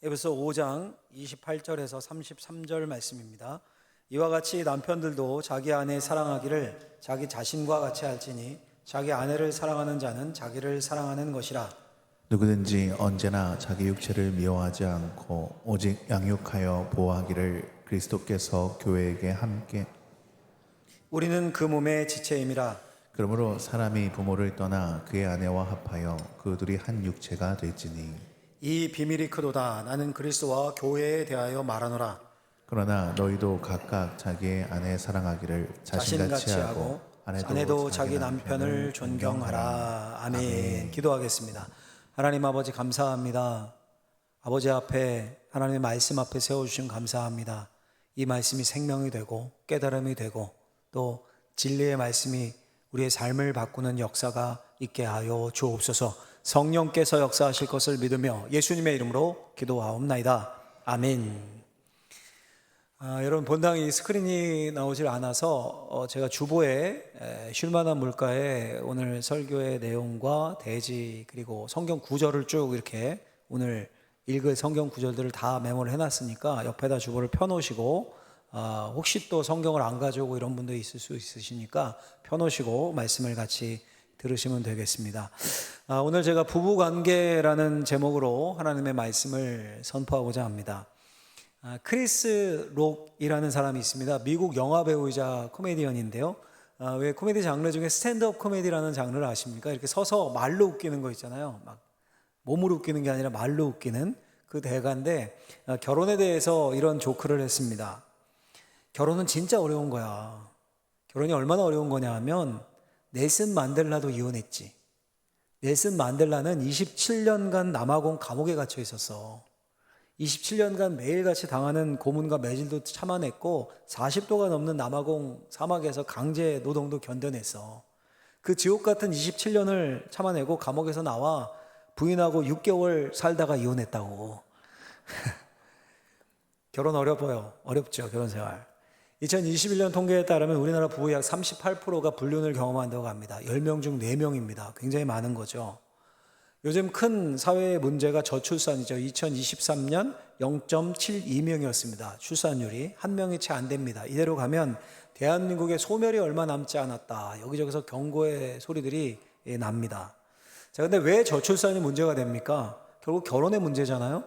에베소 5장 28절에서 33절 말씀입니다. 이와 같이 남편들도 자기 아내 사랑하기를 자기 자신과 같이 할지니 자기 아내를 사랑하는 자는 자기를 사랑하는 것이라. 누구든지 언제나 자기 육체를 미워하지 않고 오직 양육하여 보호하기를 그리스도께서 교회에게 함께. 우리는 그 몸의 지체임이라. 그러므로 사람이 부모를 떠나 그의 아내와 합하여 그 둘이 한 육체가 될지니. 이 비밀이 크도다. 나는 그리스도와 교회에 대하여 말하노라. 그러나 너희도 각각 자기의 아내 사랑하기를 자신같이 하고 아내도 자기 남편을 존경하라. 아멘. 기도하겠습니다. 하나님 아버지 감사합니다. 아버지 앞에, 하나님의 말씀 앞에 세워주신 감사합니다. 이 말씀이 생명이 되고 깨달음이 되고 또 진리의 말씀이 우리의 삶을 바꾸는 역사가 있게 하여 주옵소서. 성령께서 역사하실 것을 믿으며 예수님의 이름으로 기도하옵나이다. 아멘. 여러분, 본당이 스크린이 나오질 않아서 제가 주보에 쉴만한 물가에 오늘 설교의 내용과 대지 그리고 성경 구절을 쭉 이렇게 오늘 읽을 성경 구절들을 다 메모를 해놨으니까 옆에다 주보를 펴놓으시고 혹시 또 성경을 안 가져오고 이런 분도 있을 수 있으시니까 펴놓으시고 말씀을 같이 들으시면 되겠습니다. 오늘 제가 부부관계라는 제목으로 하나님의 말씀을 선포하고자 합니다. 크리스 록이라는 사람이 있습니다. 미국 영화배우이자 코미디언인데요. 왜 코미디 장르 중에 스탠드업 코미디라는 장르를 아십니까? 이렇게 서서 말로 웃기는 거 있잖아요. 막 몸으로 웃기는 게 아니라 말로 웃기는 그 대가인데 결혼에 대해서 이런 조크를 했습니다. 결혼은 진짜 어려운 거야. 결혼이 얼마나 어려운 거냐 하면 넬슨 만델라도 이혼했지. 넬슨 만델라는 27년간 남아공 감옥에 갇혀 있었어. 27년간 매일같이 당하는 고문과 매질도 참아냈고 40도가 넘는 남아공 사막에서 강제 노동도 견뎌냈어. 그 지옥 같은 27년을 참아내고 감옥에서 나와 부인하고 6개월 살다가 이혼했다고. 결혼 어려워요. 어렵죠, 결혼 생활. 2021년 통계에 따르면 우리나라 부부 약 38%가 불륜을 경험한다고 합니다. 10명 중 4명입니다. 굉장히 많은 거죠. 요즘 큰 사회의 문제가 저출산이죠. 2023년 0.72명이었습니다. 출산율이 한 명이 채 안 됩니다. 이대로 가면 대한민국의 소멸이 얼마 남지 않았다. 여기저기서 경고의 소리들이 납니다. 자, 근데 왜 저출산이 문제가 됩니까? 결국 결혼의 문제잖아요.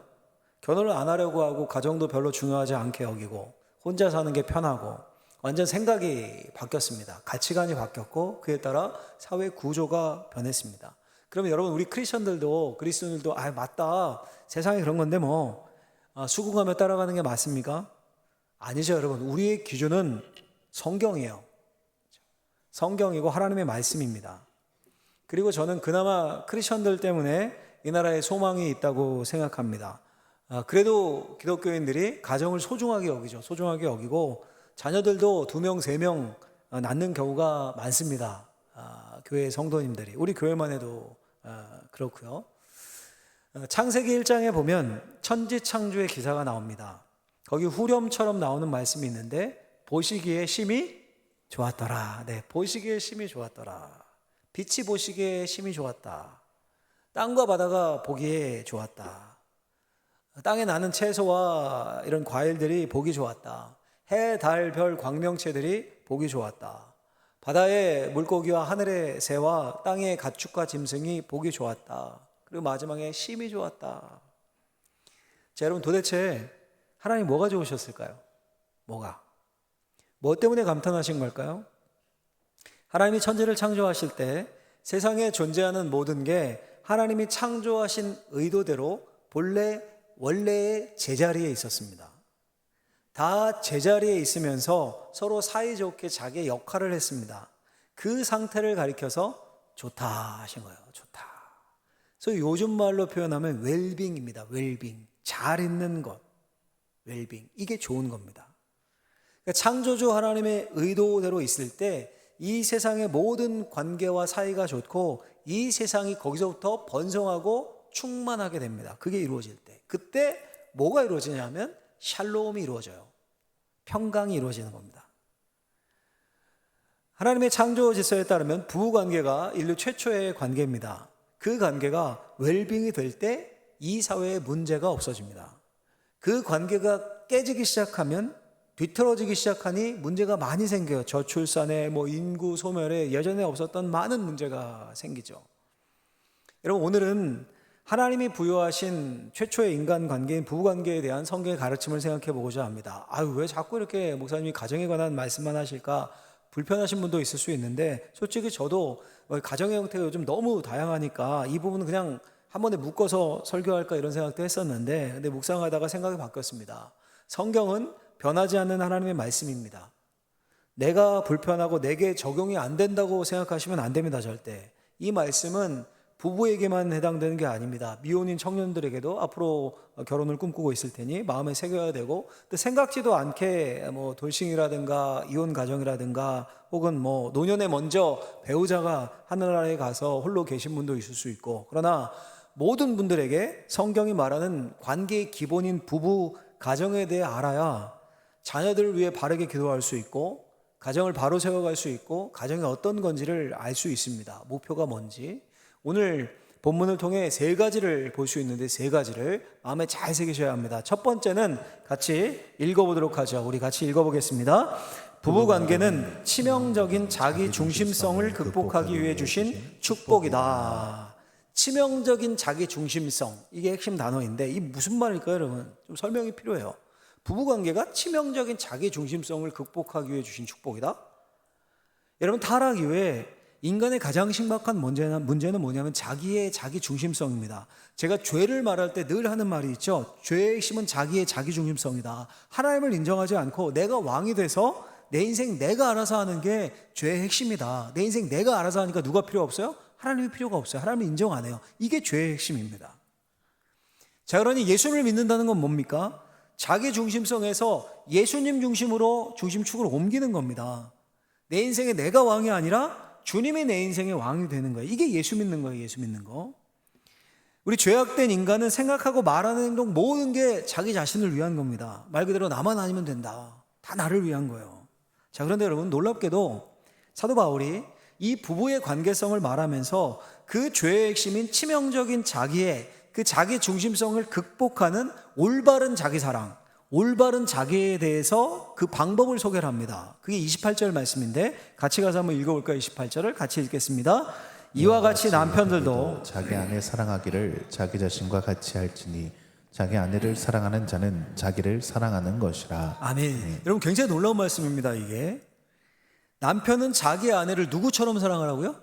결혼을 안 하려고 하고 가정도 별로 중요하지 않게 여기고 혼자 사는 게 편하고 완전 생각이 바뀌었습니다. 가치관이 바뀌었고 그에 따라 사회 구조가 변했습니다. 그러면 여러분, 우리 크리스천들도 그리스도인들도 맞다, 세상에 그런 건데 뭐 수긍하며 따라가는 게 맞습니까? 아니죠, 여러분. 우리의 기준은 성경이에요. 성경이고 하나님의 말씀입니다. 그리고 저는 그나마 크리스천들 때문에 이 나라에 소망이 있다고 생각합니다. 그래도 기독교인들이 가정을 소중하게 여기죠. 소중하게 여기고 자녀들도 2명, 3명 낳는 경우가 많습니다. 교회 성도님들이. 우리 교회만 해도 그렇고요. 창세기 1장에 보면 천지창조의 기사가 나옵니다. 거기 후렴처럼 나오는 말씀이 있는데 보시기에 심히 좋았더라. 네, 보시기에 심히 좋았더라. 빛이 보시기에 심히 좋았다. 땅과 바다가 보기에 좋았다. 땅에 나는 채소와 이런 과일들이 보기 좋았다. 해, 달, 별, 광명체들이 보기 좋았다. 바다의 물고기와 하늘의 새와 땅의 가축과 짐승이 보기 좋았다. 그리고 마지막에 심히 좋았다. 자, 여러분, 도대체 하나님 뭐가 좋으셨을까요? 뭐가? 뭐 때문에 감탄하신 걸까요? 하나님이 천지를 창조하실 때 세상에 존재하는 모든 게 하나님이 창조하신 의도대로 원래의 제자리에 있었습니다. 다 제자리에 있으면서 서로 사이좋게 자기의 역할을 했습니다. 그 상태를 가리켜서 좋다 하신 거예요. 좋다. 그래서 요즘 말로 표현하면 웰빙입니다. 웰빙. 잘 있는 것. 웰빙. 이게 좋은 겁니다. 그러니까 창조주 하나님의 의도대로 있을 때 이 세상의 모든 관계와 사이가 좋고 이 세상이 거기서부터 번성하고 충만하게 됩니다. 그게 이루어질 때. 그때 뭐가 이루어지냐면 샬롬이 이루어져요. 평강이 이루어지는 겁니다. 하나님의 창조 질서에 따르면 부부관계가 인류 최초의 관계입니다. 그 관계가 웰빙이 될 때 이 사회에 문제가 없어집니다. 그 관계가 깨지기 시작하면, 뒤틀어지기 시작하니 문제가 많이 생겨요. 저출산에 인구 소멸에 예전에 없었던 많은 문제가 생기죠. 여러분, 오늘은 하나님이 부여하신 최초의 인간관계인 부부관계에 대한 성경의 가르침을 생각해 보고자 합니다. 왜 자꾸 이렇게 목사님이 가정에 관한 말씀만 하실까 불편하신 분도 있을 수 있는데, 솔직히 저도 가정의 형태가 요즘 너무 다양하니까 이 부분은 그냥 한 번에 묶어서 설교할까 이런 생각도 했었는데, 근데 묵상하다가 생각이 바뀌었습니다. 성경은 변하지 않는 하나님의 말씀입니다. 내가 불편하고 내게 적용이 안 된다고 생각하시면 안 됩니다. 절대. 이 말씀은 부부에게만 해당되는 게 아닙니다. 미혼인 청년들에게도 앞으로 결혼을 꿈꾸고 있을 테니 마음에 새겨야 되고, 또 생각지도 않게 돌싱이라든가 이혼 가정이라든가 혹은 노년에 먼저 배우자가 하늘나라에 가서 홀로 계신 분도 있을 수 있고, 그러나 모든 분들에게 성경이 말하는 관계의 기본인 부부 가정에 대해 알아야 자녀들을 위해 바르게 기도할 수 있고, 가정을 바로 세워갈 수 있고, 가정이 어떤 건지를 알 수 있습니다. 목표가 뭔지. 오늘 본문을 통해 3가지를 볼 수 있는데, 3가지를 마음에 잘 새기셔야 합니다. 첫 번째는 같이 읽어보도록 하죠. 우리 같이 읽어보겠습니다. 부부관계는 치명적인 자기 중심성을 극복하기 위해 주신 축복이다. 치명적인 자기 중심성, 이게 핵심 단어인데 이 무슨 말일까요, 여러분? 좀 설명이 필요해요. 부부관계가 치명적인 자기 중심성을 극복하기 위해 주신 축복이다? 여러분, 타락 이후에 인간의 가장 심각한 문제는 뭐냐면 자기의 자기 중심성입니다. 제가 죄를 말할 때 늘 하는 말이 있죠. 죄의 핵심은 자기의 자기 중심성이다. 하나님을 인정하지 않고 내가 왕이 돼서 내 인생 내가 알아서 하는 게 죄의 핵심이다. 내 인생 내가 알아서 하니까 누가 필요 없어요? 하나님이 필요가 없어요. 하나님을 인정 안 해요. 이게 죄의 핵심입니다. 자, 그러니 예수님을 믿는다는 건 뭡니까? 자기 중심성에서 예수님 중심으로 중심축을 옮기는 겁니다. 내 인생에 내가 왕이 아니라 주님이 내 인생의 왕이 되는 거예요. 이게 예수 믿는 거예요. 예수 믿는 거. 우리 죄악된 인간은 생각하고 말하는 행동 모든 게 자기 자신을 위한 겁니다. 말 그대로 나만 아니면 된다. 다 나를 위한 거예요. 자, 그런데 여러분, 놀랍게도 사도 바울이 이 부부의 관계성을 말하면서 그 죄의 핵심인 치명적인 자기의 그 자기 중심성을 극복하는 올바른 자기 사랑, 올바른 자기에 대해서 그 방법을 소개를 합니다. 그게 28절 말씀인데 같이 가서 한번 읽어볼까요? 28절을 같이 읽겠습니다. 이와 같이 남편들도 자기 아내 사랑하기를 자기 자신과 같이 할지니 자기 아내를 사랑하는 자는 자기를 사랑하는 것이라. 아멘. 여러분, 굉장히 놀라운 말씀입니다. 이게 남편은 자기 아내를 누구처럼 사랑하라고요?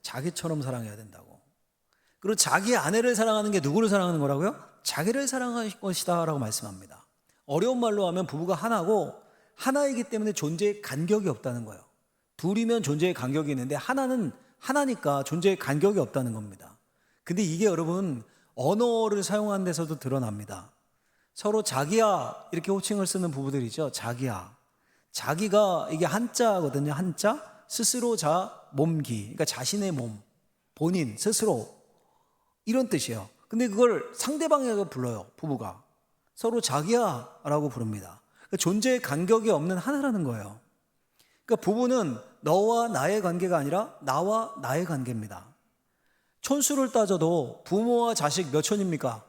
자기처럼 사랑해야 된다고. 그리고 자기 아내를 사랑하는 게 누구를 사랑하는 거라고요? 자기를 사랑할 것이다 라고 말씀합니다. 어려운 말로 하면 부부가 하나고 하나이기 때문에 존재에 간격이 없다는 거예요. 둘이면 존재에 간격이 있는데 하나는 하나니까 존재에 간격이 없다는 겁니다. 근데 이게 여러분 언어를 사용하는 데서도 드러납니다. 서로 자기야 이렇게 호칭을 쓰는 부부들이죠. 자기야. 자기가 이게 한자거든요. 한자. 스스로 자 몸기. 그러니까 자신의 몸. 본인 스스로. 이런 뜻이에요. 근데 그걸 상대방에게 불러요. 부부가. 서로 자기야 라고 부릅니다. 그러니까 존재의 간격이 없는 하나라는 거예요. 그러니까 부부는 너와 나의 관계가 아니라 나와 나의 관계입니다. 촌수를 따져도 부모와 자식 몇 촌입니까?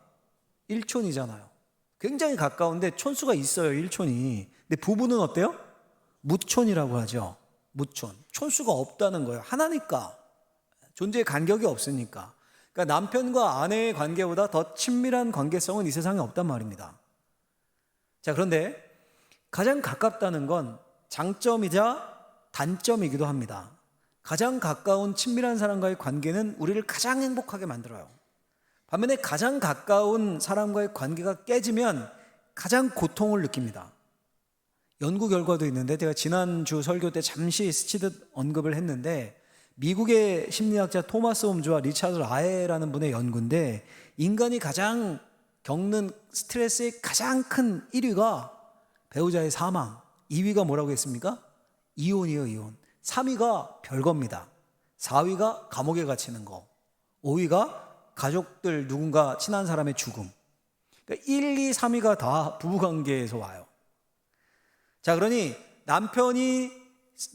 1촌이잖아요. 굉장히 가까운데 촌수가 있어요. 1촌이. 근데 부부는 어때요? 무촌이라고 하죠. 무촌. 촌수가 없다는 거예요. 하나니까. 존재의 간격이 없으니까. 그러니까 남편과 아내의 관계보다 더 친밀한 관계성은 이 세상에 없단 말입니다. 자, 그런데 가장 가깝다는 건 장점이자 단점이기도 합니다. 가장 가까운 친밀한 사람과의 관계는 우리를 가장 행복하게 만들어요. 반면에 가장 가까운 사람과의 관계가 깨지면 가장 고통을 느낍니다. 연구 결과도 있는데 제가 지난주 설교 때 잠시 스치듯 언급을 했는데 미국의 심리학자 토마스 홈즈와 리차드 라에라는 분의 연구인데 인간이 가장 겪는 스트레스의 가장 큰 1위가 배우자의 사망, 2위가 뭐라고 했습니까? 이혼이에요, 이혼. 3위가 별겁니다. 4위가 감옥에 갇히는 거. 5위가 가족들 누군가 친한 사람의 죽음. 그러니까 1, 2, 3위가 다 부부관계에서 와요. 자, 그러니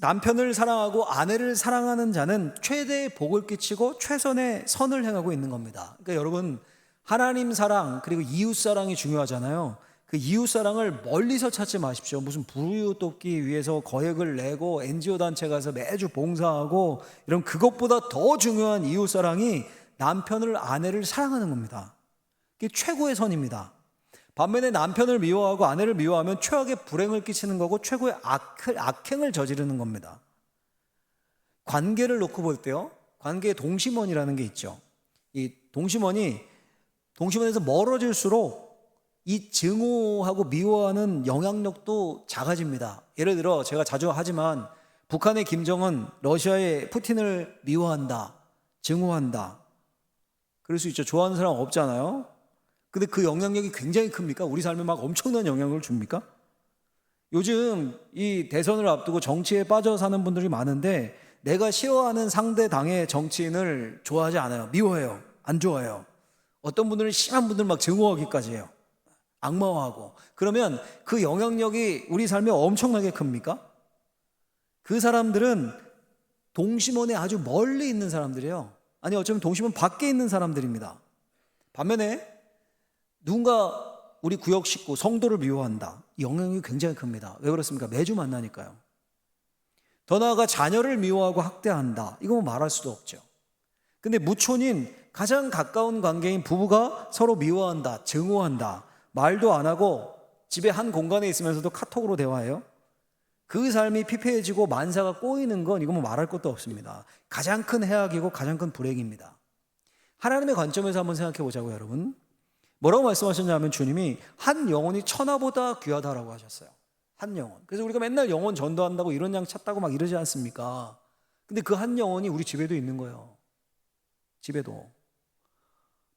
남편을 사랑하고 아내를 사랑하는 자는 최대의 복을 끼치고 최선의 선을 행하고 있는 겁니다. 그러니까 여러분, 하나님 사랑 그리고 이웃 사랑이 중요하잖아요. 그 이웃사랑을 멀리서 찾지 마십시오. 무슨 불우이웃 돕기 위해서 거액을 내고 NGO 단체 가서 매주 봉사하고 이런 그것보다 더 중요한 이웃사랑이 남편을 아내를 사랑하는 겁니다. 그게 최고의 선입니다. 반면에 남편을 미워하고 아내를 미워하면 최악의 불행을 끼치는 거고 최고의 악행을 저지르는 겁니다. 관계를 놓고 볼 때요, 관계의 동심원이라는 게 있죠. 이 동심원에서 멀어질수록 이 증오하고 미워하는 영향력도 작아집니다. 예를 들어 제가 자주 하지만 북한의 김정은, 러시아의 푸틴을 미워한다, 증오한다. 그럴 수 있죠. 좋아하는 사람 없잖아요. 근데 그 영향력이 굉장히 큽니까? 우리 삶에 막 엄청난 영향을 줍니까? 요즘 이 대선을 앞두고 정치에 빠져 사는 분들이 많은데 내가 싫어하는 상대 당의 정치인을 좋아하지 않아요. 미워해요. 안 좋아해요. 어떤 분들은 심한 분들 막 증오하기까지 해요. 악마화하고. 그러면 그 영향력이 우리 삶에 엄청나게 큽니까? 그 사람들은 동심원에 아주 멀리 있는 사람들이에요. 아니 어쩌면 동심원 밖에 있는 사람들입니다. 반면에 누군가 우리 구역 식구, 성도를 미워한다. 영향이 굉장히 큽니다. 왜 그렇습니까? 매주 만나니까요. 더 나아가 자녀를 미워하고 학대한다. 이거 뭐 말할 수도 없죠. 근데 무촌인 가장 가까운 관계인 부부가 서로 미워한다, 증오한다, 말도 안 하고 집에 한 공간에 있으면서도 카톡으로 대화해요. 그 삶이 피폐해지고 만사가 꼬이는 건 이거 뭐 말할 것도 없습니다. 가장 큰 해악이고 가장 큰 불행입니다. 하나님의 관점에서 한번 생각해 보자고요, 여러분. 뭐라고 말씀하셨냐면 주님이 한 영혼이 천하보다 귀하다라고 하셨어요. 한 영혼. 그래서 우리가 맨날 영혼 전도한다고 이런 양 찾다고 막 이러지 않습니까? 근데 그 한 영혼이 우리 집에도 있는 거예요. 집에도.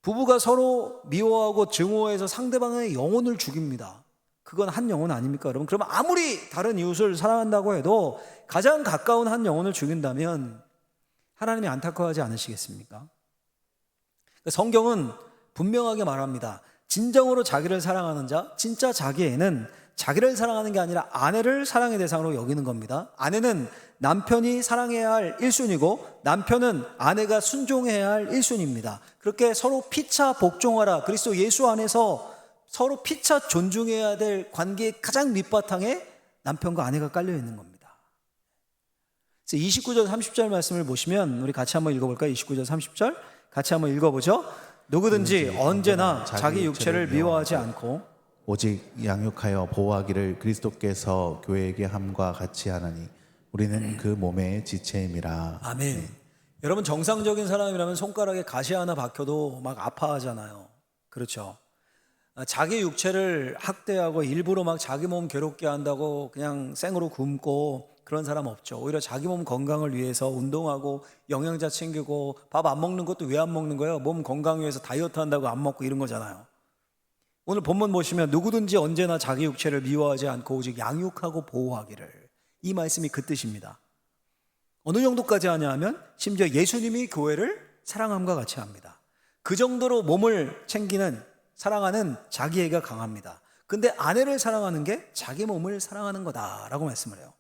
부부가 서로 미워하고 증오해서 상대방의 영혼을 죽입니다. 그건 한 영혼 아닙니까, 여러분? 그러면 아무리 다른 이웃을 사랑한다고 해도 가장 가까운 한 영혼을 죽인다면 하나님이 안타까워하지 않으시겠습니까? 성경은 분명하게 말합니다. 진정으로 자기를 사랑하는 자, 진짜 자기 애는 자기를 사랑하는 게 아니라 아내를 사랑의 대상으로 여기는 겁니다. 아내는 남편이 사랑해야 할 1순위고 남편은 아내가 순종해야 할 1순위입니다. 그렇게 서로 피차 복종하라. 그리스도 예수 안에서 서로 피차 존중해야 될 관계의 가장 밑바탕에 남편과 아내가 깔려 있는 겁니다. 그래서 29절 30절 말씀을 보시면 우리 같이 한번 읽어볼까요? 29절 30절 같이 한번 읽어보죠. 누구든지 언제나 자기 육체를 미워하지 않고 오직 양육하여 보호하기를 그리스도께서 교회에게 함과 같이 하나니 우리는 그 몸의 지체임이라. 아멘. 여러분 정상적인 사람이라면 손가락에 가시 하나 박혀도 막 아파하잖아요. 그렇죠. 자기 육체를 학대하고 일부러 막 자기 몸 괴롭게 한다고 그냥 생으로 굶고 그런 사람 없죠. 오히려 자기 몸 건강을 위해서 운동하고 영양제 챙기고 밥 안 먹는 것도 왜 안 먹는 거예요? 몸 건강 위해서 다이어트 한다고 안 먹고 이런 거잖아요. 오늘 본문 보시면 누구든지 언제나 자기 육체를 미워하지 않고 오직 양육하고 보호하기를, 이 말씀이 그 뜻입니다. 어느 정도까지 하냐 하면 심지어 예수님이 교회를 사랑함과 같이 합니다. 그 정도로 몸을 챙기는 사랑하는 자기애가 강합니다. 근데 아내를 사랑하는 게 자기 몸을 사랑하는 거다라고 말씀을 해요.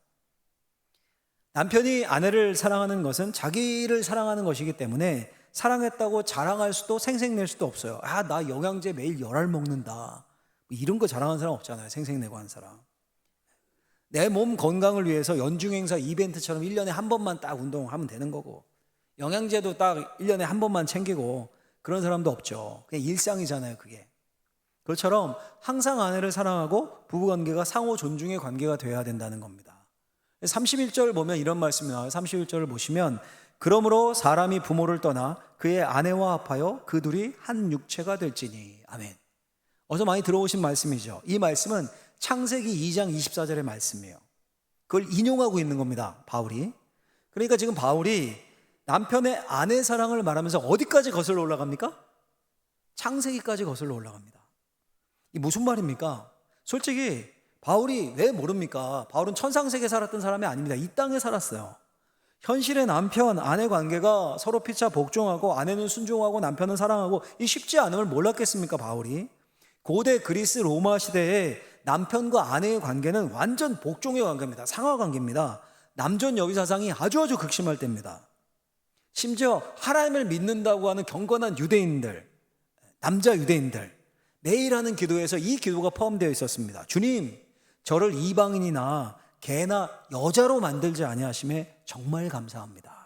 남편이 아내를 사랑하는 것은 자기를 사랑하는 것이기 때문에 사랑했다고 자랑할 수도 생색낼 수도 없어요. 아, 나 영양제 매일 10알 먹는다, 이런 거 자랑하는 사람 없잖아요. 생색내고 하는 사람. 내 몸 건강을 위해서 연중행사 이벤트처럼 1년에 한 번만 딱 운동하면 되는 거고, 영양제도 딱 1년에 한 번만 챙기고, 그런 사람도 없죠. 그냥 일상이잖아요, 그게. 그것처럼 항상 아내를 사랑하고 부부관계가 상호 존중의 관계가 되어야 된다는 겁니다. 31절 보면 이런 말씀이 나와요. 31절을 보시면 그러므로 사람이 부모를 떠나 그의 아내와 합하여 그 둘이 한 육체가 될지니. 아멘. 어서 많이 들어오신 말씀이죠. 이 말씀은 창세기 2장 24절의 말씀이에요. 그걸 인용하고 있는 겁니다, 바울이. 그러니까 지금 바울이 남편의 아내 사랑을 말하면서 어디까지 거슬러 올라갑니까? 창세기까지 거슬러 올라갑니다. 이 무슨 말입니까? 솔직히 바울이 왜 모릅니까? 바울은 천상세계에 살았던 사람이 아닙니다. 이 땅에 살았어요. 현실의 남편, 아내 관계가 서로 피차 복종하고 아내는 순종하고 남편은 사랑하고 이 쉽지 않음을 몰랐겠습니까, 바울이? 고대 그리스 로마 시대에 남편과 아내의 관계는 완전 복종의 관계입니다. 상하 관계입니다. 남존 여비 사상이 아주 극심할 때입니다. 심지어 하나님을 믿는다고 하는 경건한 유대인들, 남자 유대인들, 매일 하는 기도에서 이 기도가 포함되어 있었습니다. 주님, 저를 이방인이나 개나 여자로 만들지 아니하심에 정말 감사합니다.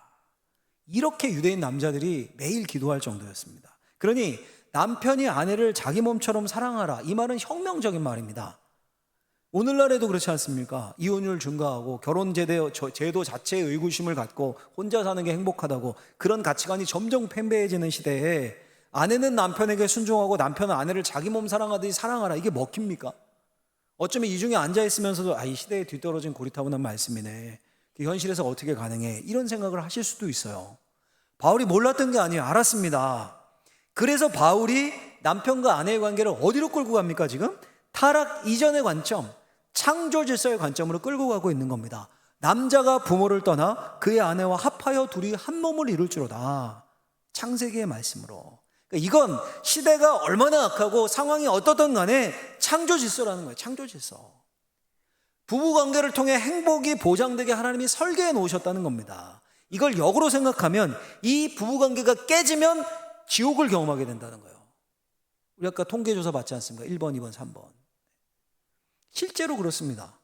이렇게 유대인 남자들이 매일 기도할 정도였습니다. 그러니 남편이 아내를 자기 몸처럼 사랑하라, 이 말은 혁명적인 말입니다. 오늘날에도 그렇지 않습니까? 이혼율 증가하고 결혼 제도 자체에 의구심을 갖고 혼자 사는 게 행복하다고, 그런 가치관이 점점 팽배해지는 시대에 아내는 남편에게 순종하고 남편은 아내를 자기 몸 사랑하듯이 사랑하라, 이게 먹힙니까? 어쩌면 이 중에 앉아있으면서도 이 시대에 뒤떨어진 고리타분한 말씀이네, 현실에서 어떻게 가능해, 이런 생각을 하실 수도 있어요. 바울이 몰랐던 게 아니에요. 알았습니다. 그래서 바울이 남편과 아내의 관계를 어디로 끌고 갑니까? 지금 타락 이전의 관점, 창조 질서의 관점으로 끌고 가고 있는 겁니다. 남자가 부모를 떠나 그의 아내와 합하여 둘이 한 몸을 이룰지로다. 창세기의 말씀으로. 그러니까 이건 시대가 얼마나 악하고 상황이 어떻든 간에 창조 질서라는 거예요. 창조 질서. 부부관계를 통해 행복이 보장되게 하나님이 설계해 놓으셨다는 겁니다. 이걸 역으로 생각하면 이 부부관계가 깨지면 지옥을 경험하게 된다는 거예요. 우리 아까 통계조사 받지 않습니까? 1번, 2번, 3번. 실제로 그렇습니다.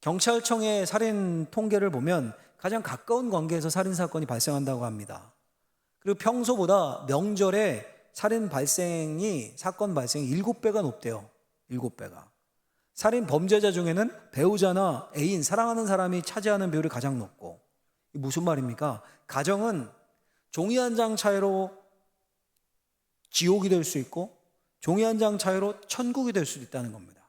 경찰청의 살인 통계를 보면 가장 가까운 관계에서 살인사건이 발생한다고 합니다. 그리고 평소보다 명절에 사건 발생이 7배가 높대요. 7배가. 살인 범죄자 중에는 배우자나 애인, 사랑하는 사람이 차지하는 비율이 가장 높고, 이게 무슨 말입니까? 가정은 종이 한 장 차이로 지옥이 될 수 있고 종이 한 장 차이로 천국이 될 수도 있다는 겁니다.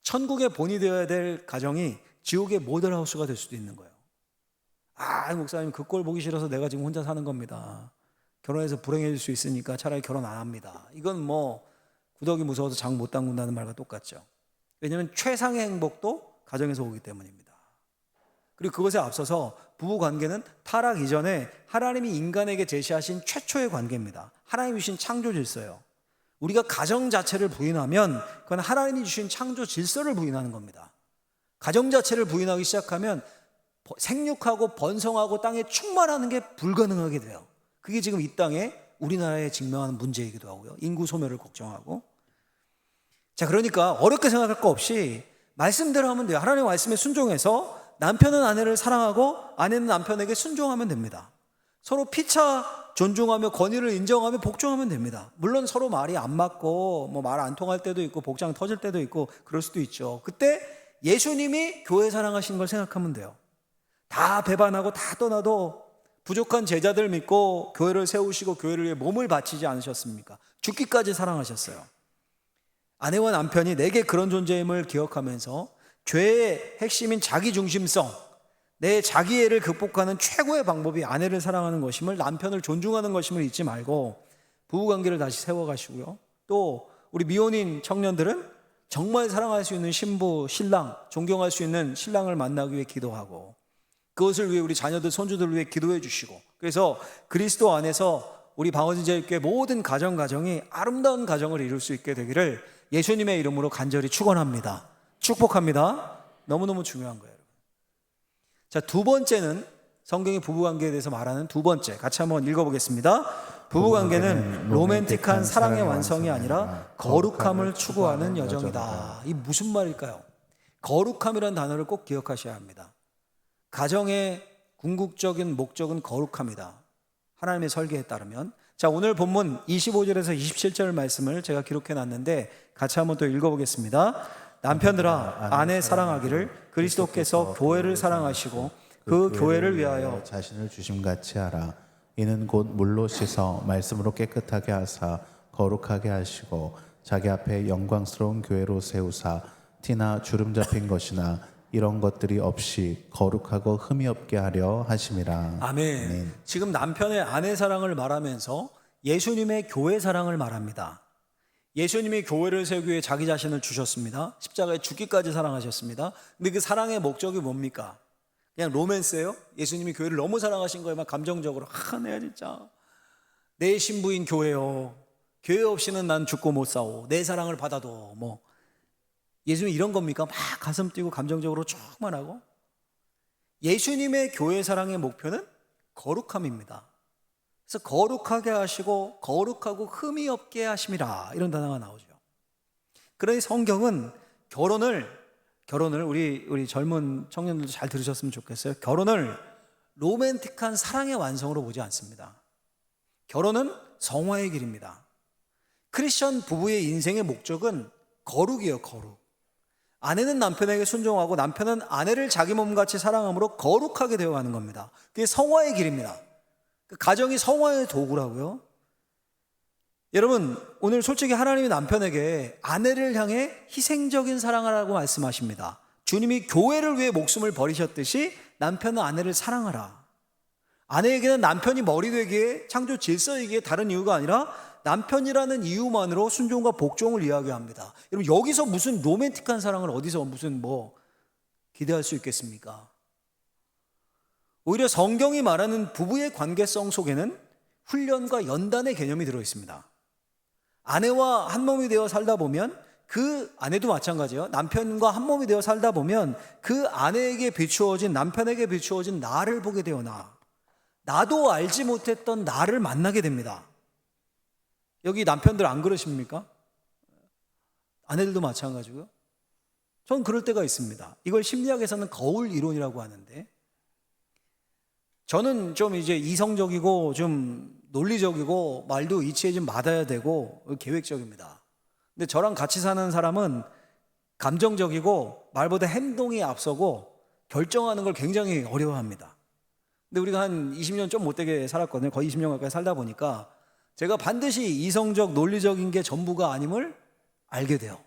천국의 본이 되어야 될 가정이 지옥의 모델하우스가 될 수도 있는 거예요. 목사님 그 꼴 보기 싫어서 내가 지금 혼자 사는 겁니다. 결혼해서 불행해질 수 있으니까 차라리 결혼 안 합니다. 이건 뭐 구더기 무서워서 장 못 담근다는 말과 똑같죠. 왜냐하면 최상의 행복도 가정에서 오기 때문입니다. 그리고 그것에 앞서서 부부관계는 타락 이전에 하나님이 인간에게 제시하신 최초의 관계입니다. 하나님이 주신 창조 질서예요. 우리가 가정 자체를 부인하면 그건 하나님이 주신 창조 질서를 부인하는 겁니다. 가정 자체를 부인하기 시작하면 생육하고 번성하고 땅에 충만하는 게 불가능하게 돼요. 그게 지금 이 땅에 우리나라에 직면하는 문제이기도 하고요. 인구 소멸을 걱정하고. 자, 그러니까 어렵게 생각할 거 없이 말씀대로 하면 돼요. 하나님의 말씀에 순종해서 남편은 아내를 사랑하고 아내는 남편에게 순종하면 됩니다. 서로 피차 존중하며 권위를 인정하며 복종하면 됩니다. 물론 서로 말이 안 맞고 뭐 말 안 통할 때도 있고 복장 터질 때도 있고 그럴 수도 있죠. 그때 예수님이 교회 사랑하시는 걸 생각하면 돼요. 다 배반하고 다 떠나도 부족한 제자들 믿고 교회를 세우시고 교회를 위해 몸을 바치지 않으셨습니까? 죽기까지 사랑하셨어요. 아내와 남편이 내게 그런 존재임을 기억하면서 죄의 핵심인 자기중심성, 내 자기애를 극복하는 최고의 방법이 아내를 사랑하는 것임을, 남편을 존중하는 것임을 잊지 말고 부부관계를 다시 세워가시고요. 또 우리 미혼인 청년들은 정말 사랑할 수 있는 신부, 신랑, 존경할 수 있는 신랑을 만나기 위해 기도하고, 그것을 위해 우리 자녀들, 손주들을 위해 기도해 주시고, 그래서 그리스도 안에서 우리 방어진제일교회 모든 가정이 아름다운 가정을 이룰 수 있게 되기를 예수님의 이름으로 간절히 축원합니다. 축복합니다. 너무너무 중요한 거예요. 자, 두 번째는 성경이 부부관계에 대해서 말하는 두 번째, 같이 한번 읽어보겠습니다. 부부관계는 로맨틱한 사랑의 완성이 아니라 거룩함을 추구하는 여정이다. 이 무슨 말일까요? 거룩함이라는 단어를 꼭 기억하셔야 합니다. 가정의 궁극적인 목적은 거룩함이다. 하나님의 설계에 따르면. 자, 오늘 본문 25절에서 27절 말씀을 제가 기록해 놨는데 같이 한번 또 읽어보겠습니다. 남편들아, 아내 사랑하기를 그리스도께서 교회를 사랑하시고 그 교회를 위하여 자신을 주심같이 하라. 이는 곧 물로 씻어 말씀으로 깨끗하게 하사 거룩하게 하시고 자기 앞에 영광스러운 교회로 세우사 티나 주름 잡힌 것이나 이런 것들이 없이 거룩하고 흠이 없게 하려 하심이라. 아멘. 지금 남편의 아내 사랑을 말하면서 예수님의 교회 사랑을 말합니다. 예수님이 교회를 세우기 위해 자기 자신을 주셨습니다. 십자가에 죽기까지 사랑하셨습니다. 근데 그 사랑의 목적이 뭡니까? 그냥 로맨스예요? 예수님이 교회를 너무 사랑하신 거에만 감정적으로 내가 진짜 내 신부인 교회요, 교회 없이는 난 죽고 못 싸워, 내 사랑을 받아도 뭐 예수님이 이런 겁니까? 막 가슴 뛰고 감정적으로 그래서 거룩하게 하시고 거룩하고 흠이 없게 하심이라, 이런 단어가 나오죠. 그러니 성경은 결혼을 우리 젊은 청년들도 잘 들으셨으면 좋겠어요. 결혼을 로맨틱한 사랑의 완성으로 보지 않습니다. 결혼은 성화의 길입니다. 크리스천 부부의 인생의 목적은 거룩이에요. 거룩. 아내는 남편에게 순종하고 남편은 아내를 자기 몸같이 사랑함으로 거룩하게 되어가는 겁니다. 그게 성화의 길입니다. 가정이 성화의 도구라고요. 여러분, 오늘 솔직히 하나님이 남편에게 아내를 향해 희생적인 사랑하라고 말씀하십니다. 주님이 교회를 위해 목숨을 버리셨듯이 남편은 아내를 사랑하라. 아내에게는 남편이 머리 되기에, 창조 질서이기에 다른 이유가 아니라 남편이라는 이유만으로 순종과 복종을 이야기합니다. 여러분, 여기서 무슨 로맨틱한 사랑을 어디서 무슨 기대할 수 있겠습니까? 오히려 성경이 말하는 부부의 관계성 속에는 훈련과 연단의 개념이 들어 있습니다. 아내와 한 몸이 되어 살다 보면, 그 아내도 마찬가지예요. 남편과 한 몸이 되어 살다 보면 그 아내에게 비추어진, 남편에게 비추어진 나를 보게 되어나 나도 알지 못했던 나를 만나게 됩니다. 여기 남편들 안 그러십니까? 아내들도 마찬가지고요. 전 그럴 때가 있습니다. 이걸 심리학에서는 거울 이론이라고 하는데, 저는 좀 이제 이성적이고 좀 논리적이고 말도 이치에 좀 맞아야 되고 계획적입니다. 근데 저랑 같이 사는 사람은 감정적이고 말보다 행동이 앞서고 결정하는 걸 굉장히 어려워합니다. 근데 우리가 한 20년 좀 못되게 살았거든요. 거의 20년 가까이 살다 보니까 제가 반드시 이성적, 논리적인 게 전부가 아님을 알게 돼요.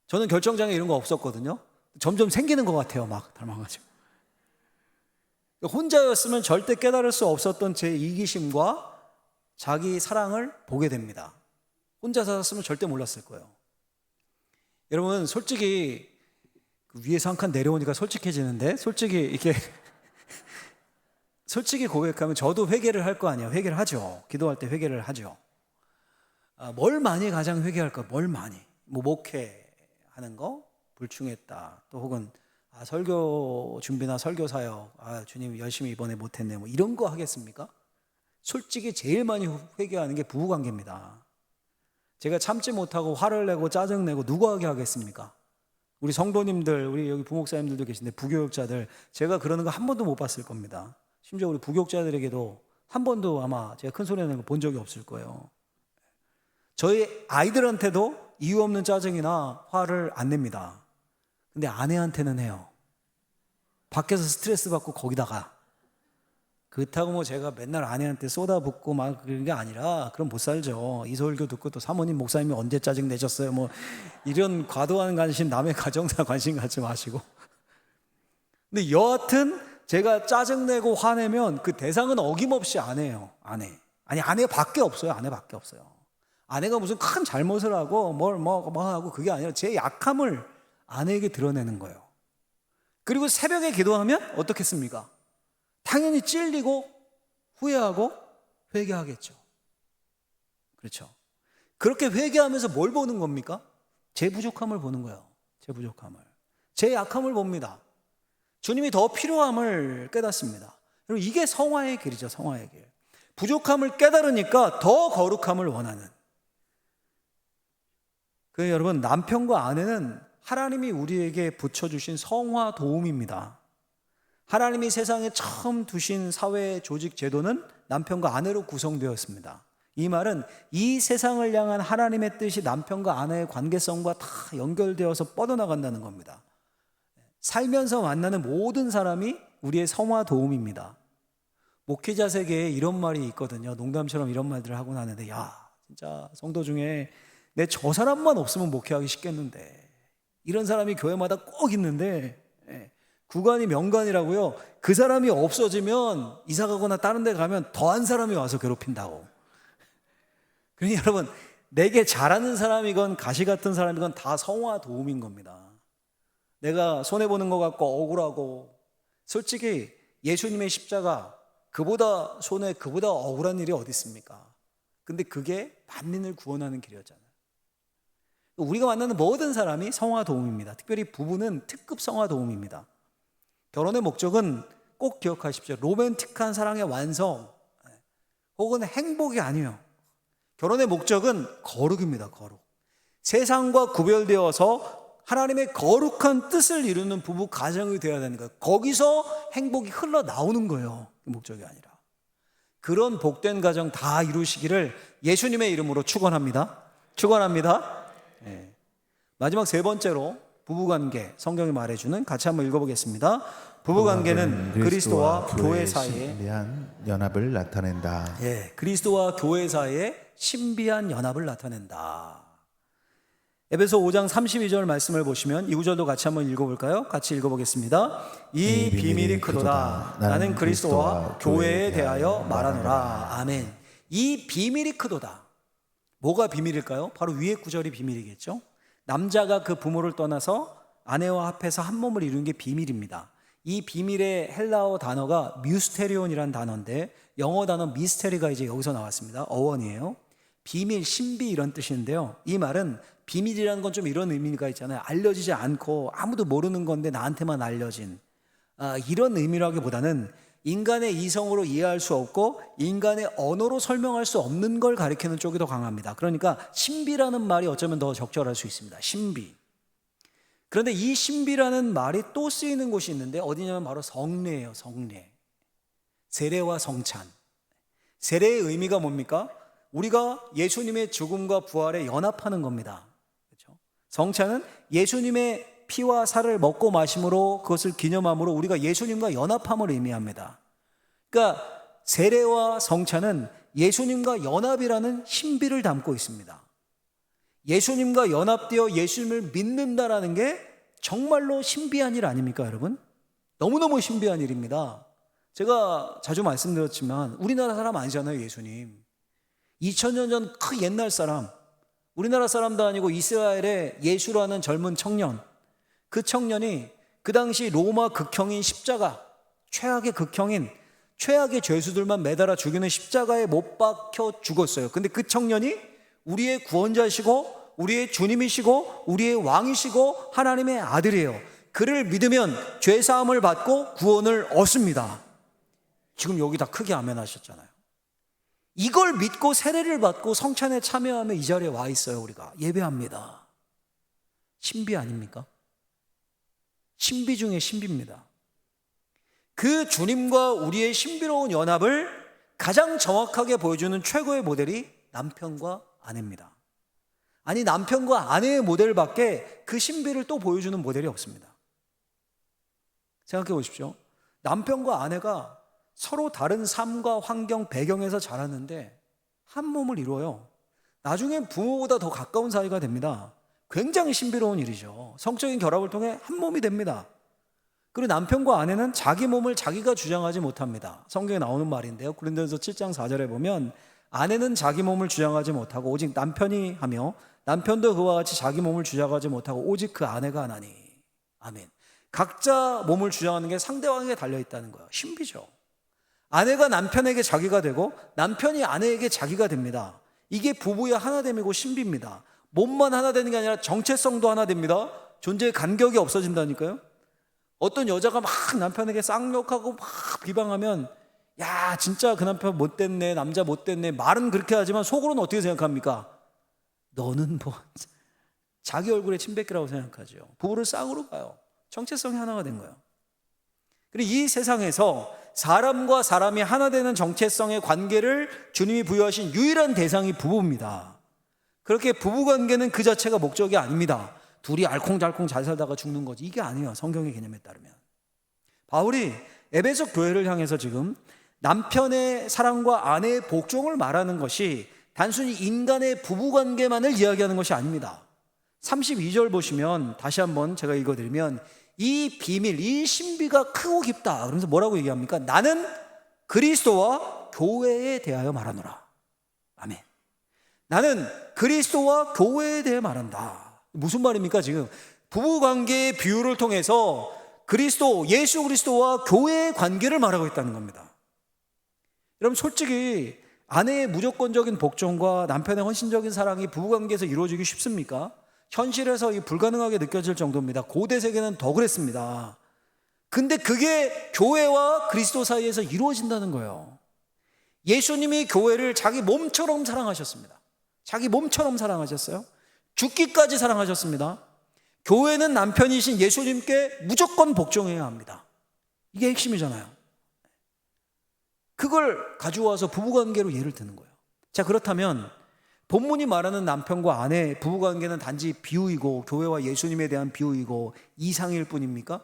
저는 결정장애 이런 거 없었거든요. 점점 생기는 것 같아요. 막 닮아가지고. 혼자였으면 절대 깨달을 수 없었던 제 이기심과 자기 사랑을 보게 됩니다. 혼자 살았으면 절대 몰랐을 거예요. 여러분, 솔직히 위에서 한 칸 내려오니까 솔직해지는데, 솔직히 고백하면 저도 회개를 할 거 아니에요. 회개를 하죠. 기도할 때 회개를 하죠. 뭘 많이 가장 회개할까? 뭘 많이? 목회하는 거? 불충했다. 또 혹은 설교 준비나 설교 사역, 주님 열심히 이번에 못했네, 이런 거 하겠습니까? 솔직히 제일 많이 회개하는 게 부부관계입니다. 제가 참지 못하고 화를 내고 짜증내고 누가 하게 하겠습니까? 우리 성도님들, 우리 여기 부목사님들도 계신데 부교육자들, 제가 그러는 거 한 번도 못 봤을 겁니다. 심지어 우리 부교육자들에게도 한 번도 아마 제가 큰 소리 내는 거 본 적이 없을 거예요. 저희 아이들한테도 이유 없는 짜증이나 화를 안 냅니다. 근데 아내한테는 해요. 밖에서 스트레스 받고 거기다가. 그렇다고 제가 맨날 아내한테 쏟아붓고 막 그런 게 아니라, 그럼 못 살죠. 이설교 듣고 또 사모님, 목사님이 언제 짜증 내셨어요? 이런 과도한 관심, 남의 가정사 관심 갖지 마시고. 근데 여하튼 제가 짜증내고 화내면 그 대상은 어김없이 아내예요. 아내밖에 없어요. 아내밖에 없어요. 아내가 무슨 큰 잘못을 하고 뭘 하고 그게 아니라 제 약함을 아내에게 드러내는 거예요. 그리고 새벽에 기도하면 어떻겠습니까? 당연히 찔리고 후회하고 회개하겠죠. 그렇죠. 그렇게 회개하면서 뭘 보는 겁니까? 제 부족함을 보는 거예요. 제 부족함을. 제 약함을 봅니다. 주님이 더 필요함을 깨닫습니다. 여러분, 이게 성화의 길이죠. 성화의 길. 부족함을 깨달으니까 더 거룩함을 원하는. 그래서 여러분, 남편과 아내는 하나님이 우리에게 붙여주신 성화 도움입니다. 하나님이 세상에 처음 두신 사회 조직 제도는 남편과 아내로 구성되었습니다. 이 말은 이 세상을 향한 하나님의 뜻이 남편과 아내의 관계성과 다 연결되어서 뻗어나간다는 겁니다. 살면서 만나는 모든 사람이 우리의 성화 도움입니다. 목회자 세계에 이런 말이 있거든요. 농담처럼 이런 말들을 하곤 하는데, 진짜 성도 중에 내 저 사람만 없으면 목회하기 쉽겠는데, 이런 사람이 교회마다 꼭 있는데, 구간이 명간이라고요. 그 사람이 없어지면 이사 가거나 다른 데 가면 더한 사람이 와서 괴롭힌다고. 그러니 여러분, 내게 잘하는 사람이건 가시 같은 사람이건 다 성화 도움인 겁니다. 내가 손해보는 것 같고 억울하고, 솔직히 예수님의 십자가, 그보다 손해, 그보다 억울한 일이 어디 있습니까? 근데 그게 만민을 구원하는 길이었잖아요. 우리가 만나는 모든 사람이 성화 도움입니다. 특별히 부부는 특급 성화 도움입니다. 결혼의 목적은 꼭 기억하십시오. 로맨틱한 사랑의 완성 혹은 행복이 아니에요. 결혼의 목적은 거룩입니다. 거룩. 세상과 구별되어서 하나님의 거룩한 뜻을 이루는 부부 가정이 되어야 되는 거예요. 거기서 행복이 흘러나오는 거예요. 그 목적이 아니라. 그런 복된 가정 다 이루시기를 예수님의 이름으로 축원합니다. 축원합니다. 네. 마지막 세 번째로 부부관계 성경이 말해주는, 같이 한번 읽어보겠습니다. 부부관계는 그리스도와 교회 사이에 신비한 연합을 나타낸다. 예, 그리스도와 교회 사이에 신비한 연합을 나타낸다. 에베소 5장 32절 말씀을 보시면 이 구절도 같이 한번 읽어볼까요? 같이 읽어보겠습니다. 이 비밀이 크도다. 나는 그리스도와 교회에 대하여 말하노라. 아멘. 이 비밀이 크도다. 뭐가 비밀일까요? 바로 위의 구절이 비밀이겠죠. 남자가 그 부모를 떠나서 아내와 합해서 한 몸을 이루는 게 비밀입니다. 이 비밀의 헬라어 단어가 뮤스테리온이라는 단어인데 영어 단어 미스테리가 이제 여기서 나왔습니다. 어원이에요. 비밀, 신비 이런 뜻인데요. 이 말은 비밀이라는 건 좀 이런 의미가 있잖아요. 알려지지 않고 아무도 모르는 건데 나한테만 알려진 이런 의미라기보다는 인간의 이성으로 이해할 수 없고 인간의 언어로 설명할 수 없는 걸 가리키는 쪽이 더 강합니다. 그러니까 신비라는 말이 어쩌면 더 적절할 수 있습니다. 신비. 그런데 이 신비라는 말이 또 쓰이는 곳이 있는데 어디냐면 바로 성례예요. 성례. 세례와 성찬. 세례의 의미가 뭡니까? 우리가 예수님의 죽음과 부활에 연합하는 겁니다. 그렇죠? 성찬은 예수님의 피와 살을 먹고 마심으로 그것을 기념함으로 우리가 예수님과 연합함을 의미합니다. 그러니까 세례와 성찬은 예수님과 연합이라는 신비를 담고 있습니다. 예수님과 연합되어 예수님을 믿는다라는 게 정말로 신비한 일 아닙니까, 여러분? 너무너무 신비한 일입니다. 제가 자주 말씀드렸지만 우리나라 사람 아니잖아요, 예수님. 2000년 전 그 옛날 사람, 우리나라 사람도 아니고 이스라엘의 예수라는 젊은 청년, 그 청년이 그 당시 로마 극형인 십자가, 최악의 극형인 최악의 죄수들만 매달아 죽이는 십자가에 못 박혀 죽었어요. 근데 그 청년이 우리의 구원자시고 우리의 주님이시고 우리의 왕이시고 하나님의 아들이에요. 그를 믿으면 죄사함을 받고 구원을 얻습니다. 지금 여기 다 크게 아멘 하셨잖아요. 이걸 믿고 세례를 받고 성찬에 참여하며 이 자리에 와 있어요. 우리가 예배합니다. 신비 아닙니까? 신비 중에 신비입니다. 그 주님과 우리의 신비로운 연합을 가장 정확하게 보여주는 최고의 모델이 남편과 아내입니다. 아니, 남편과 아내의 모델밖에 그 신비를 또 보여주는 모델이 없습니다. 생각해 보십시오. 남편과 아내가 서로 다른 삶과 환경, 배경에서 자랐는데 한 몸을 이루어요. 나중엔 부모보다 더 가까운 사이가 됩니다. 굉장히 신비로운 일이죠. 성적인 결합을 통해 한 몸이 됩니다. 그리고 남편과 아내는 자기 몸을 자기가 주장하지 못합니다. 성경에 나오는 말인데요. 고린도전서 7장 4절에 보면 아내는 자기 몸을 주장하지 못하고 오직 남편이 하며 남편도 그와 같이 자기 몸을 주장하지 못하고 오직 그 아내가 하나니. 아멘. 각자 몸을 주장하는 게 상대방에게 달려있다는 거예요. 신비죠. 아내가 남편에게 자기가 되고 남편이 아내에게 자기가 됩니다. 이게 부부의 하나됨이고 신비입니다. 몸만 하나 되는 게 아니라 정체성도 하나 됩니다. 존재의 간격이 없어진다니까요. 어떤 여자가 막 남편에게 쌍욕하고 막 비방하면 야, 진짜 그 남편 못됐네, 남자 못됐네, 말은 그렇게 하지만 속으로는 어떻게 생각합니까? 너는 뭐 자기 얼굴에 침 뱉기라고 생각하죠. 부부를 쌍으로 봐요. 정체성이 하나가 된 거예요. 그리고 이 세상에서 사람과 사람이 하나 되는 정체성의 관계를 주님이 부여하신 유일한 대상이 부부입니다. 그렇게 부부관계는 그 자체가 목적이 아닙니다. 둘이 알콩달콩 잘 살다가 죽는 거지, 이게 아니에요. 성경의 개념에 따르면. 바울이 에베소 교회를 향해서 지금 남편의 사랑과 아내의 복종을 말하는 것이 단순히 인간의 부부관계만을 이야기하는 것이 아닙니다. 32절 보시면 다시 한번 제가 읽어드리면 이 비밀, 이 신비가 크고 깊다. 그러면서 뭐라고 얘기합니까? 나는 그리스도와 교회에 대하여 말하노라. 아멘. 나는 그리스도와 교회에 대해 말한다. 무슨 말입니까? 지금 부부관계의 비유를 통해서 그리스도, 예수 그리스도와 교회의 관계를 말하고 있다는 겁니다. 여러분, 솔직히 아내의 무조건적인 복종과 남편의 헌신적인 사랑이 부부관계에서 이루어지기 쉽습니까? 현실에서 이 불가능하게 느껴질 정도입니다. 고대 세계는 더 그랬습니다. 근데 그게 교회와 그리스도 사이에서 이루어진다는 거예요. 예수님이 교회를 자기 몸처럼 사랑하셨습니다. 자기 몸처럼 사랑하셨어요. 죽기까지 사랑하셨습니다. 교회는 남편이신 예수님께 무조건 복종해야 합니다. 이게 핵심이잖아요. 그걸 가져와서 부부관계로 예를 드는 거예요. 자, 그렇다면 본문이 말하는 남편과 아내 부부관계는 단지 비유이고 교회와 예수님에 대한 비유이고 이상일 뿐입니까?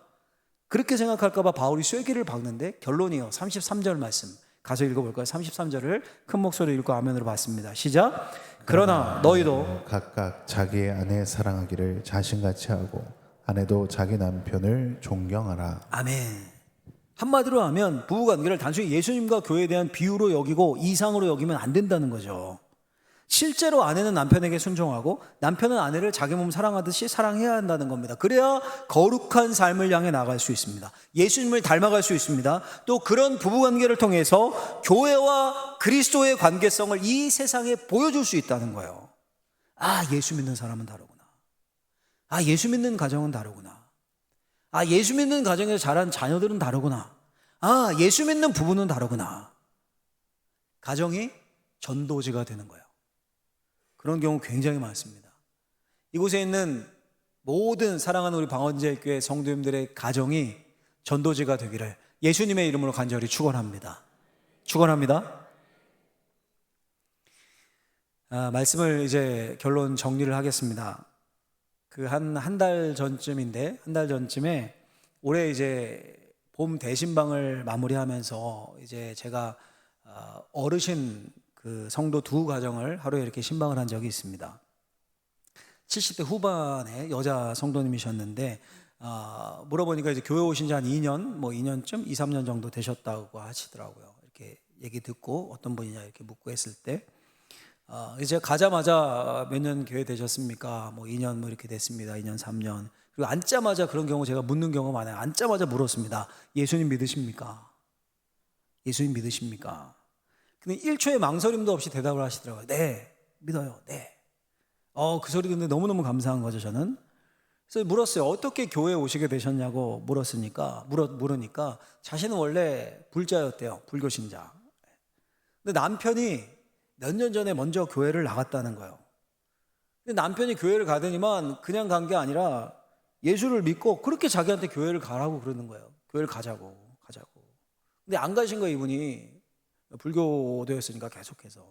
그렇게 생각할까 봐 바울이 쐐기를 박는데 결론이요. 33절 말씀 가서 읽어볼까요? 33절을 큰 목소리로 읽고 아멘으로 받습니다. 시작. 그러나 너희도 각각 자기의 아내 사랑하기를 자신같이 하고 아내도 자기 남편을 존경하라. 아멘. 한마디로 하면 부부관계를 단순히 예수님과 교회에 대한 비유로 여기고 이상으로 여기면 안 된다는 거죠. 실제로 아내는 남편에게 순종하고 남편은 아내를 자기 몸 사랑하듯이 사랑해야 한다는 겁니다. 그래야 거룩한 삶을 향해 나갈 수 있습니다. 예수님을 닮아갈 수 있습니다. 또 그런 부부관계를 통해서 교회와 그리스도의 관계성을 이 세상에 보여줄 수 있다는 거예요. 아, 예수 믿는 사람은 다르구나. 아, 예수 믿는 가정은 다르구나. 아, 예수 믿는 가정에서 자란 자녀들은 다르구나. 아, 예수 믿는 부부는 다르구나. 가정이 전도지가 되는 거예요. 그런 경우 굉장히 많습니다. 이곳에 있는 모든 사랑하는 우리 방언제일교회 성도님들의 가정이 전도지가 되기를 예수님의 이름으로 간절히 축원합니다. 축원합니다. 말씀을 이제 결론 정리를 하겠습니다. 그 한 달 전쯤인데 한 달 전쯤에 올해 이제 봄 대신방을 마무리하면서 이제 제가 어르신 그 성도 두 가정을 하루에 이렇게 신방을 한 적이 있습니다. 70대 후반의 여자 성도님이셨는데 물어보니까 이제 교회 오신 지 한 2년, 2년쯤, 2, 3년 정도 되셨다고 하시더라고요. 이렇게 얘기 듣고 어떤 분이냐 이렇게 묻고 했을 때 이제 가자마자 몇 년 교회 되셨습니까? 2년 이렇게 됐습니다. 2년, 3년. 그리고 앉자마자 그런 경우 제가 묻는 경우가 많아요. 앉자마자 물었습니다. 예수님 믿으십니까? 예수님 믿으십니까? 근데 1초의 망설임도 없이 대답을 하시더라고요. 네, 믿어요. 네. 그 소리 듣는데 너무너무 감사한 거죠, 저는. 그래서 물었어요. 어떻게 교회에 오시게 되셨냐고 물으니까 자신은 원래 불자였대요. 불교 신자. 근데 남편이 몇 년 전에 먼저 교회를 나갔다는 거예요. 근데 남편이 교회를 가더니만 그냥 간 게 아니라 예수를 믿고 그렇게 자기한테 교회를 가라고 그러는 거예요. 교회를 가자고. 근데 안 가신 거예요, 이분이. 불교도였으니까 계속해서.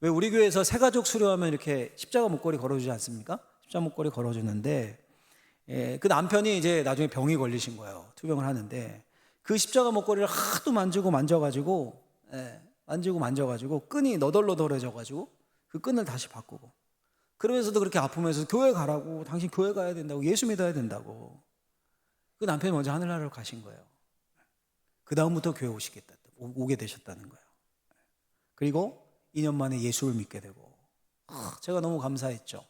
왜 우리 교회에서 새가족 수료하면 이렇게 십자가 목걸이 걸어주지 않습니까? 십자가 목걸이 걸어주는데 그 남편이 이제 나중에 병이 걸리신 거예요. 투병을 하는데 그 십자가 목걸이를 하도 만져가지고 끈이 너덜너덜해져가지고 그 끈을 다시 바꾸고 그러면서도 그렇게 아프면서 교회 가라고, 당신 교회 가야 된다고, 예수 믿어야 된다고. 그 남편이 먼저 하늘나라로 가신 거예요. 그 다음부터 교회 오게 되셨다는 거예요. 그리고 2년 만에 예수를 믿게 되고 제가 너무 감사했죠.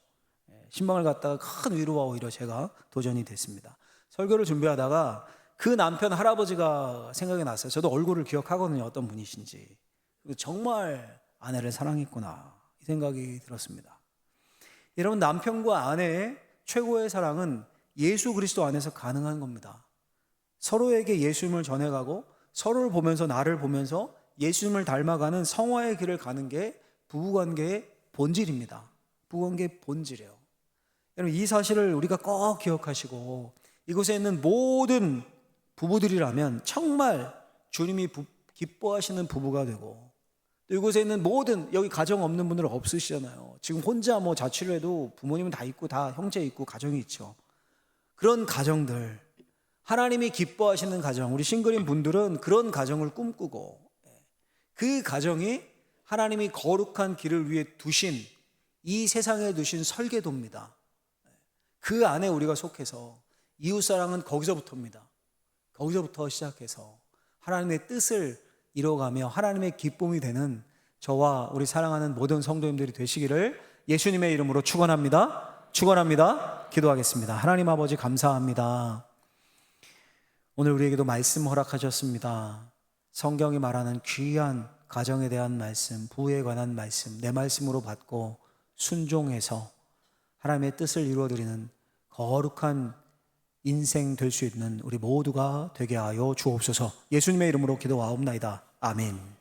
신방을 갔다가 큰 위로와 오히려 제가 도전이 됐습니다. 설교를 준비하다가 그 남편 할아버지가 생각이 났어요. 저도 얼굴을 기억하거든요. 어떤 분이신지. 정말 아내를 사랑했구나 이 생각이 들었습니다. 여러분, 남편과 아내의 최고의 사랑은 예수 그리스도 안에서 가능한 겁니다. 서로에게 예수님을 전해가고 서로를 보면서 나를 보면서 예수님을 닮아가는 성화의 길을 가는 게 부부관계의 본질입니다. 부부관계의 본질이에요. 여러분, 이 사실을 우리가 꼭 기억하시고 이곳에 있는 모든 부부들이라면 정말 주님이 기뻐하시는 부부가 되고 또 이곳에 있는 모든, 여기 가정 없는 분들 없으시잖아요. 지금 혼자 자취를 해도 부모님은 다 있고 다 형제 있고 가정이 있죠. 그런 가정들, 하나님이 기뻐하시는 가정, 우리 싱글인 분들은 그런 가정을 꿈꾸고 그 가정이 하나님이 거룩한 길을 위해 두신 이 세상에 두신 설계도입니다. 그 안에 우리가 속해서 이웃사랑은 거기서부터입니다. 거기서부터 시작해서 하나님의 뜻을 이뤄가며 하나님의 기쁨이 되는 저와 우리 사랑하는 모든 성도님들이 되시기를 예수님의 이름으로 축원합니다. 기도하겠습니다. 하나님 아버지 감사합니다. 오늘 우리에게도 말씀 허락하셨습니다. 성경이 말하는 귀한 가정에 대한 말씀, 부부에 관한 말씀, 내 말씀으로 받고 순종해서 하나님의 뜻을 이루어드리는 거룩한 인생 될 수 있는 우리 모두가 되게 하여 주옵소서. 예수님의 이름으로 기도하옵나이다. 아멘.